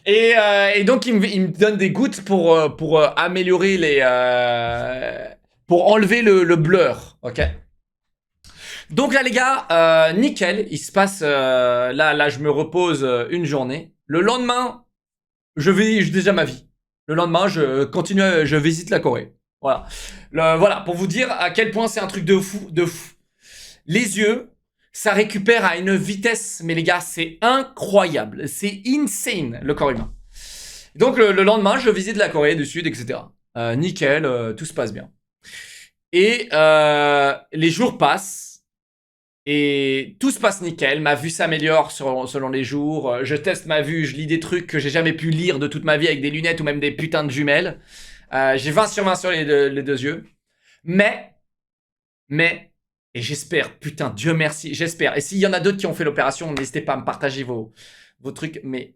Et donc il me donne des gouttes pour améliorer pour enlever le blur, ok. Donc là les gars, nickel, il se passe là je me repose une journée. Le lendemain, je déjà ma vie. Le lendemain, je continue, je visite la Corée. Voilà. Voilà, pour vous dire à quel point c'est un truc de fou, de fou. Les yeux, ça récupère à une vitesse, mais les gars, c'est incroyable. C'est insane, le corps humain. Donc, le lendemain, je visite la Corée du Sud, etc. Nickel, tout se passe bien. Et les jours passent. Et tout se passe nickel, ma vue s'améliore selon les jours, je teste ma vue, je lis des trucs que j'ai jamais pu lire de toute ma vie avec des lunettes ou même des putains de jumelles. J'ai 20 sur 20 sur les deux yeux. Mais, et j'espère, putain, Dieu merci, j'espère. Et s'il y en a d'autres qui ont fait l'opération, n'hésitez pas à me partager vos trucs. Mais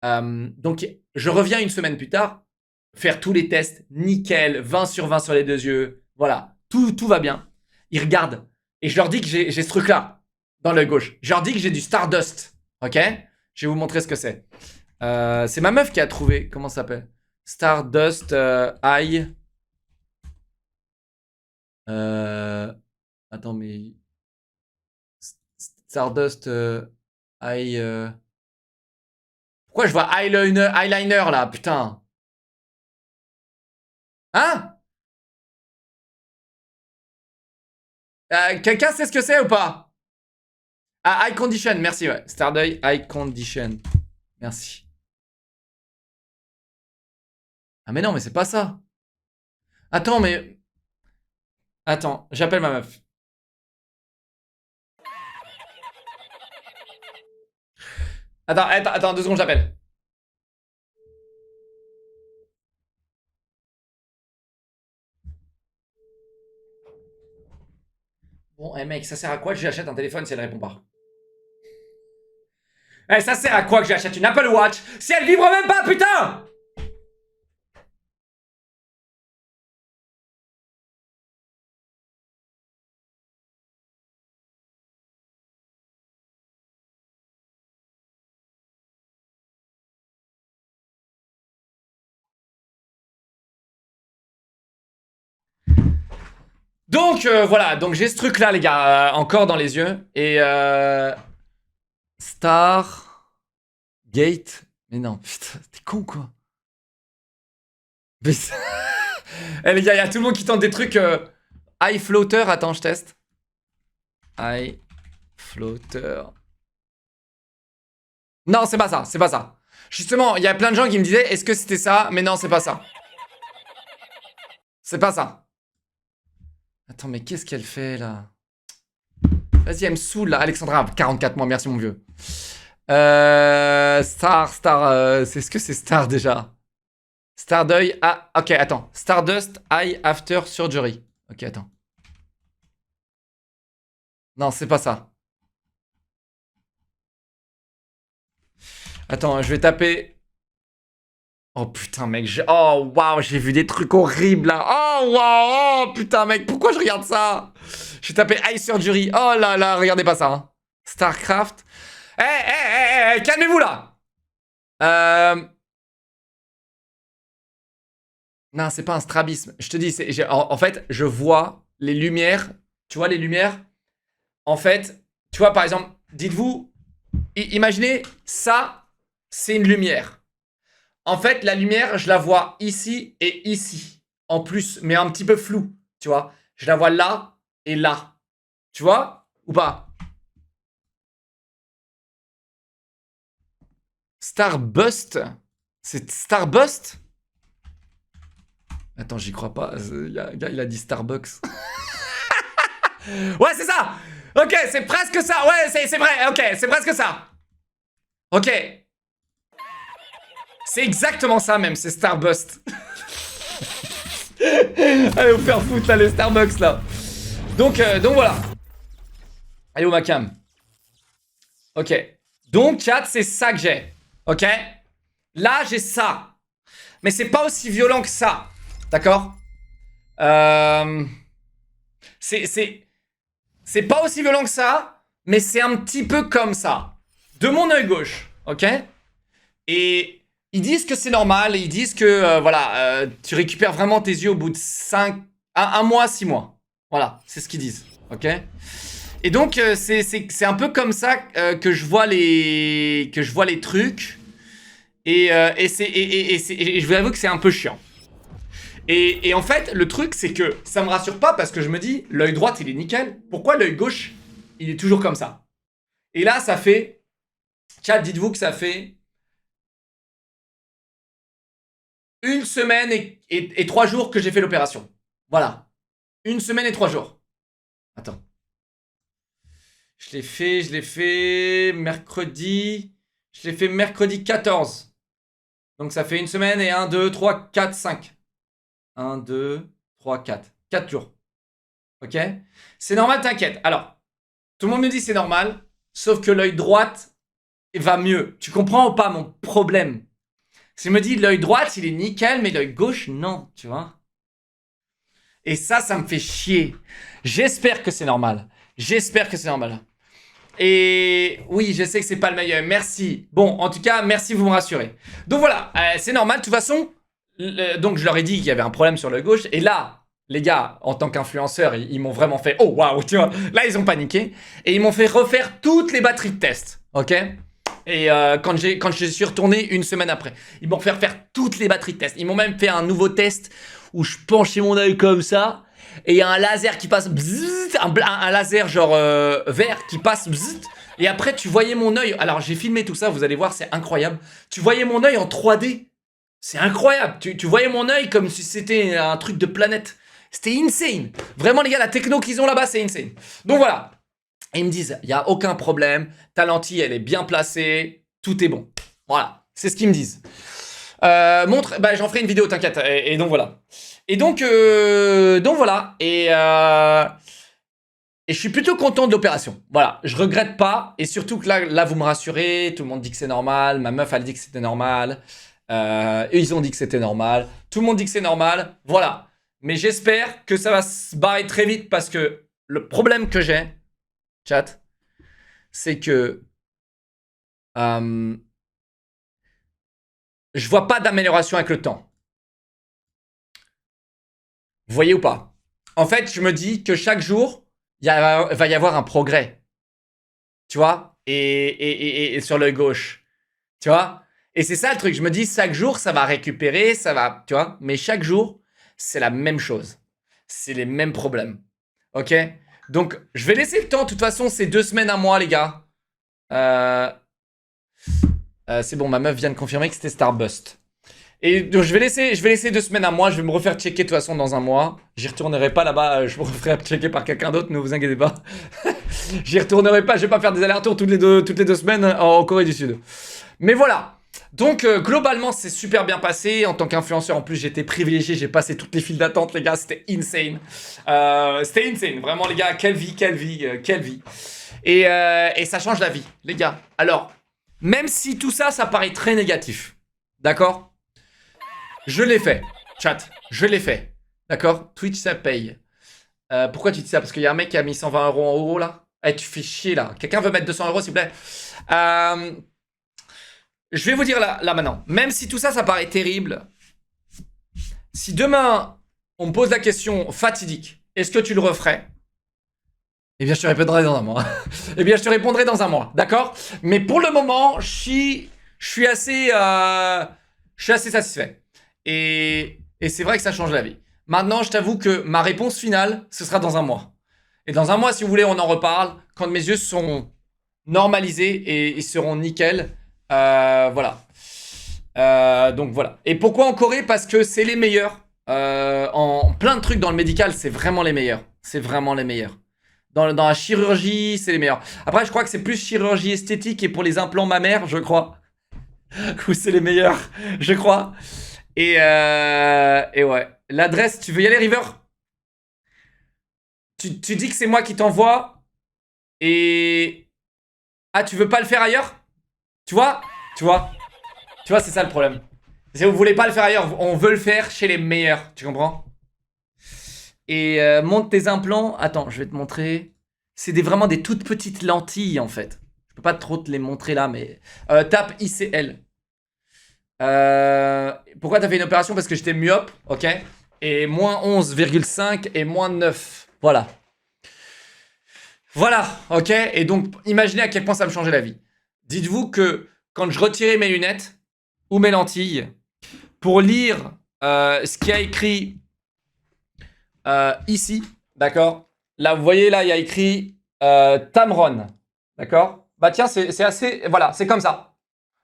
donc, je reviens une semaine plus tard, faire tous les tests, nickel, 20 sur 20 sur les deux yeux. Voilà, tout va bien. Ils regardent. Et je leur dis que j'ai ce truc-là, dans l'œil gauche. Je leur dis que j'ai du Stardust, ok? Je vais vous montrer ce que c'est. C'est ma meuf qui a trouvé, comment ça s'appelle? Stardust Eye. Attends, mais... Stardust Eye... Pourquoi je vois eyeliner là, putain? Hein? Quelqu'un sait ce que c'est ou pas? Ah, Eye Condition, merci, ouais. Stardust Eye Condition. Merci. Ah mais non, mais c'est pas ça. Attends, mais... Attends, j'appelle ma meuf. Attends, 2 secondes, j'appelle. Bon, mec, ça sert à quoi que j'achète un téléphone si elle répond pas? Ça sert à quoi que j'achète une Apple Watch si elle vibre même pas, putain? Donc, voilà, donc j'ai ce truc-là, les gars, encore dans les yeux. Et Star... Gate... Mais non, putain, t'es con, quoi. Mais... Eh, les gars, il y a tout le monde qui tente des trucs... Eye Floater, attends, je teste. Eye Floater... Non, c'est pas ça, c'est pas ça. Justement, il y a plein de gens qui me disaient, est-ce que c'était ça? Mais non, c'est pas ça. C'est pas ça. Attends, mais qu'est-ce qu'elle fait, là? Vas-y, elle me saoule, là. Alexandra, 44 mois, merci, mon vieux. Star, c'est ce que c'est Star, déjà? Star d'œil, ah, ok, attends. Stardust Eye After Surgery. Ok, attends. Non, c'est pas ça. Attends, je vais taper... Oh putain, mec, oh waouh, j'ai vu des trucs horribles là. Oh waouh, oh putain, mec, pourquoi je regarde ça? J'ai tapé Eye Surgery. Oh là là, regardez pas ça. Hein. Starcraft. Calmez-vous là. Non, c'est pas un strabisme. Je te dis, en fait, je vois les lumières. Tu vois les lumières? En fait, tu vois, par exemple, dites-vous, imaginez ça, c'est une lumière. En fait, la lumière, je la vois ici et ici. En plus, mais un petit peu floue, tu vois. Je la vois là et là. Tu vois? Ou pas? Starbust? C'est Starbust? Attends, j'y crois pas. Il a dit Starbucks. Ouais, c'est ça! Ok, c'est presque ça. Ouais, c'est vrai. Ok, c'est presque ça. Ok. C'est exactement ça même, c'est Starbust. Allez vous faire foutre là, les Starbucks là. Donc voilà. Allez, au Macam. Ok. Donc, chat, c'est ça que j'ai. Ok. Là, j'ai ça. Mais c'est pas aussi violent que ça. D'accord? C'est pas aussi violent que ça, mais c'est un petit peu comme ça. De mon œil gauche. Ok? Et ils disent que c'est normal, ils disent que voilà, tu récupères vraiment tes yeux au bout de 1 mois, 6 mois. Voilà, c'est ce qu'ils disent, ok? Et donc c'est un peu comme ça que je vois les trucs. Et je vous avoue que c'est un peu chiant. Et en fait, le truc, c'est que ça me rassure pas parce que je me dis, l'œil droit, il est nickel. Pourquoi l'œil gauche, il est toujours comme ça? Et là, ça fait... Chat, dites-vous que ça fait... 1 semaine et 3 jours que j'ai fait l'opération. Voilà. 1 semaine et 3 jours. Attends. Je l'ai fait mercredi. Je l'ai fait mercredi 14. Donc ça fait 1 semaine et 1, 2, 3, 4, 5. 1, 2, 3, 4. 4 jours. Ok? C'est normal, t'inquiète. Alors, tout le monde me dit c'est normal, sauf que l'œil droite va mieux. Tu comprends ou pas mon problème? Si je me dis l'œil droit, il est nickel, mais l'œil gauche, non, tu vois? Et ça me fait chier. J'espère que c'est normal. J'espère que c'est normal. Et oui, je sais que c'est pas le meilleur. Merci. Bon, en tout cas, merci, vous me rassurez. Donc voilà, c'est normal. De toute façon, donc je leur ai dit qu'il y avait un problème sur l'œil gauche. Et là, les gars, en tant qu'influenceurs, ils m'ont vraiment fait oh waouh, tu vois. Là, ils ont paniqué et ils m'ont fait refaire toutes les batteries de test, ok. Et quand je suis retourné 1 semaine après, ils m'ont fait refaire toutes les batteries de test. Ils m'ont même fait un nouveau test où je penchais mon œil comme ça. Et il y a un laser qui passe, bzzzt, un laser genre vert qui passe, bzzzt, et après tu voyais mon œil. Alors j'ai filmé tout ça, vous allez voir, c'est incroyable. Tu voyais mon œil en 3D, c'est incroyable. Tu voyais mon œil comme si c'était un truc de planète. C'était insane. Vraiment les gars, la techno qu'ils ont là-bas, c'est insane. Donc voilà. Et ils me disent, il n'y a aucun problème, ta lentille elle est bien placée, tout est bon. Voilà, c'est ce qu'ils me disent. Montre, bah j'en ferai une vidéo, t'inquiète. Et donc voilà. Et donc voilà. Et je suis plutôt content de l'opération. Voilà, je regrette pas. Et surtout que là vous me rassurez. Tout le monde dit que c'est normal. Ma meuf elle dit que c'était normal. Eux ils ont dit que c'était normal. Tout le monde dit que c'est normal. Voilà. Mais j'espère que ça va se barrer très vite parce que le problème que j'ai, chat, c'est que je vois pas d'amélioration avec le temps. Vous voyez ou pas? En fait, je me dis que chaque jour, il va y avoir un progrès. Tu vois? Et sur l'œil gauche. Tu vois? Et c'est ça le truc. Je me dis, chaque jour, ça va récupérer, ça va... Tu vois? Mais chaque jour, c'est la même chose. C'est les mêmes problèmes. Ok? Donc, je vais laisser le temps. De toute façon, c'est 2 semaines à moi, les gars. C'est bon, ma meuf vient de confirmer que c'était Starbust. Et donc je vais laisser 2 semaines à moi, je vais me refaire checker de toute façon dans un mois. J'y retournerai pas là-bas, je me referai checker par quelqu'un d'autre, ne vous inquiétez pas. J'y retournerai pas, je vais pas faire des allers-retours toutes les deux semaines en Corée du Sud. Mais voilà. Donc globalement c'est super bien passé. En tant qu'influenceur en plus j'étais privilégié, j'ai passé toutes les files d'attente les gars, c'était insane. C'était insane, vraiment les gars, quelle vie. Et ça change la vie les gars. Alors, même si tout ça, ça paraît très négatif, d'accord? Je l'ai fait, chat, je l'ai fait. D'accord? Twitch, ça paye. Pourquoi tu dis ça? Parce qu'il y a un mec qui a mis 120 € en haut, là. Eh, tu fais chier, là. Quelqu'un veut mettre 200 €, s'il vous plaît? Je vais vous dire là maintenant. Même si tout ça, ça paraît terrible, si demain, on me pose la question fatidique, est-ce que tu le referais? Eh bien, je te répondrai dans un mois. Eh bien, je te répondrai dans un mois, d'accord? Mais pour le moment, je suis assez satisfait. Et c'est vrai que ça change la vie. Maintenant, je t'avoue que ma réponse finale, ce sera dans un mois. Et dans un mois, si vous voulez, on en reparle. Quand mes yeux seront normalisés et ils seront nickel. Voilà. Donc voilà. Et pourquoi en Corée? Parce que c'est les meilleurs. En plein de trucs dans le médical, c'est vraiment les meilleurs. C'est vraiment les meilleurs. Dans la chirurgie, c'est les meilleurs. Après, je crois que c'est plus chirurgie esthétique et pour les implants mammaires, je crois. Où c'est les meilleurs, je crois. Et ouais. L'adresse, tu veux y aller, River? Tu dis que c'est moi qui t'envoie. Et... Ah, tu veux pas le faire ailleurs? Tu vois, c'est ça le problème. Si vous voulez pas le faire ailleurs, on veut le faire chez les meilleurs. Tu comprends? Et monte tes implants. Attends, je vais te montrer. C'est vraiment des toutes petites lentilles, en fait. Je peux pas trop te les montrer là, mais... tape ICL. Pourquoi t'as fait une opération? Parce que j'étais myope, ok? Et moins 11,5 et moins 9. Voilà. Voilà, ok? Et donc, imaginez à quel point ça me changeait la vie. Dites-vous que quand je retirais mes lunettes, ou mes lentilles pour lire ce qu'il y a écrit ici, d'accord? Là, vous voyez, là, il y a écrit Tamron, d'accord? Bah tiens, c'est assez... Voilà, c'est comme ça.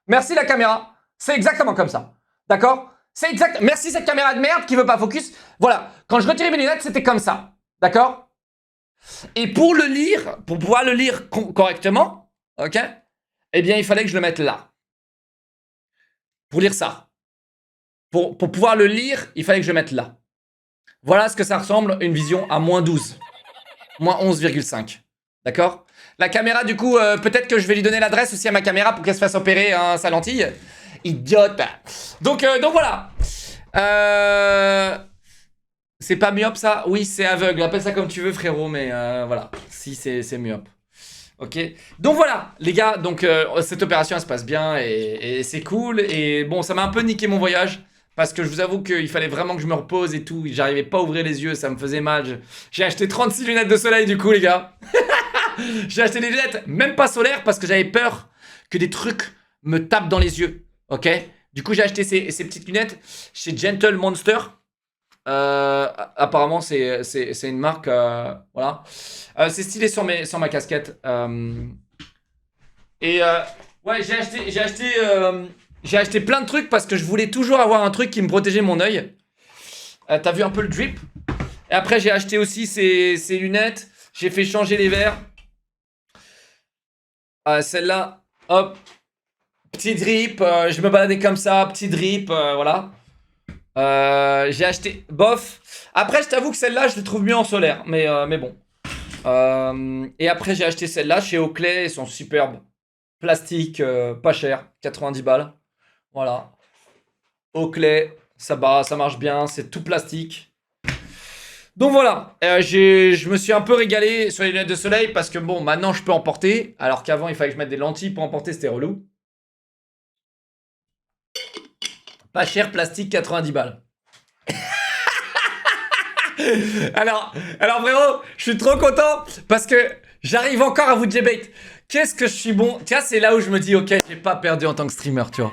Merci la caméra. C'est exactement comme ça, d'accord? C'est exact. Merci cette caméra de merde qui veut pas focus. Voilà, quand je retirais mes lunettes, c'était comme ça, d'accord? Et pour le lire, pour pouvoir le lire correctement, ok? Eh bien, il fallait que je le mette là. Pour lire ça. Pour pouvoir le lire, il fallait que je le mette là. Voilà ce que ça ressemble, une vision à moins 12. Moins 11,5. D'accord? La caméra, du coup, peut-être que je vais lui donner l'adresse aussi à ma caméra pour qu'elle se fasse opérer sa lentille. Idiote. Donc voilà. C'est pas myope ça? Oui, c'est aveugle. Appelle ça comme tu veux, frérot, mais voilà. Si, c'est myope. Ok, donc voilà les gars, donc cette opération elle se passe bien et c'est cool. Et bon, ça m'a un peu niqué mon voyage parce que je vous avoue qu'il fallait vraiment que je me repose et tout. J'arrivais pas à ouvrir les yeux, ça me faisait mal. J'ai acheté 36 lunettes de soleil du coup les gars. J'ai acheté des lunettes même pas solaires parce que j'avais peur que des trucs me tapent dans les yeux. Ok, du coup j'ai acheté ces petites lunettes chez Gentle Monster. Apparemment c'est une marque voilà. C'est stylé sur ma casquette. Ouais, j'ai acheté plein de trucs parce que je voulais toujours avoir un truc qui me protégeait mon œil. T'as vu un peu le drip? Et après j'ai acheté aussi ces lunettes. J'ai fait changer les verres. Celle-là, hop, petit drip. Je me baladais comme ça, petit drip, voilà. J'ai acheté bof. Après, je t'avoue que celle-là, je les trouve mieux en solaire. Mais bon. Et après, j'ai acheté celle-là chez Oakley. Elles sont superbes. Plastique, pas cher. 90 balles. Voilà. Oakley, ça marche bien. C'est tout plastique. Donc voilà. Je me suis un peu régalé sur les lunettes de soleil parce que bon, maintenant, je peux en porter. Alors qu'avant, il fallait que je mette des lentilles pour en porter. C'était relou. Pas cher, plastique, 90 balles. Alors frérot, je suis trop content parce que j'arrive encore à vous debate. Qu'est-ce que je suis bon. Tiens, c'est là où je me dis, ok, j'ai pas perdu en tant que streamer, tu vois.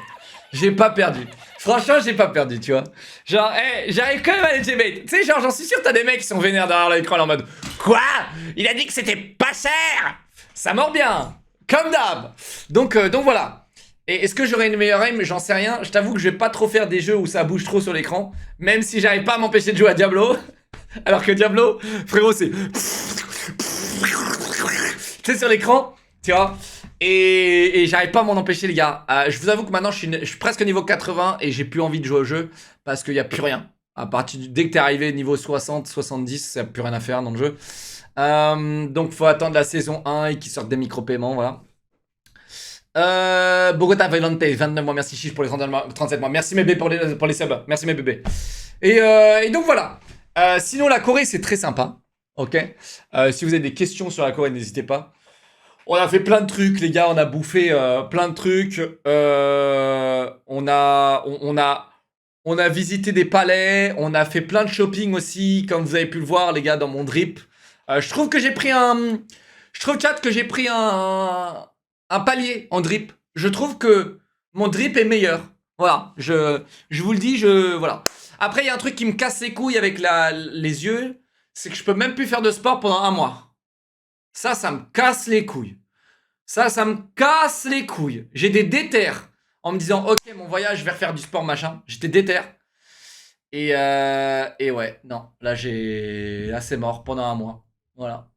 J'ai pas perdu. Franchement, j'ai pas perdu, tu vois. Genre, j'arrive quand même à les debate. Tu sais, genre, j'en suis sûr, t'as des mecs qui sont vénères derrière l'écran en mode, quoi? Il a dit que c'était pas cher. Ça mord bien. Comme d'hab. Donc voilà. Et est-ce que j'aurai une meilleure aim? J'en sais rien. Je t'avoue que je vais pas trop faire des jeux où ça bouge trop sur l'écran. Même si j'arrive pas à m'empêcher de jouer à Diablo. Alors que Diablo, frérot, c'est... Tu sais, sur l'écran, tu vois. Et j'arrive pas à m'en empêcher, les gars. Je vous avoue que maintenant, je suis presque niveau 80 et j'ai plus envie de jouer au jeu parce qu'il y a plus rien. À partir dès que t'es arrivé niveau 60, 70, il n'y a plus rien à faire dans le jeu. Donc, faut attendre la saison 1 et qu'ils sortent des micro-paiements, voilà. Bogota Velante, 29 mois, merci Chiche pour les 37 mois. Merci mes bébés pour les subs. Merci mes bébés. Et donc voilà. Sinon, la Corée, c'est très sympa. Ok. Si vous avez des questions sur la Corée, n'hésitez pas. On a fait plein de trucs, les gars. On a bouffé plein de trucs. On a visité des palais. On a fait plein de shopping aussi, comme vous avez pu le voir, les gars, dans mon drip. Je trouve que j'ai pris chat, que j'ai pris un palier en drip. Je trouve que mon drip est meilleur. Voilà. Je vous le dis, voilà. Après, il y a un truc qui me casse les couilles avec les yeux, c'est que je peux même plus faire de sport pendant un mois. Ça me casse les couilles. Ça me casse les couilles. J'ai des déterres en me disant, ok, mon voyage, je vais refaire du sport, machin. J'étais déter. Et ouais, non. Là, c'est mort pendant un mois. Voilà.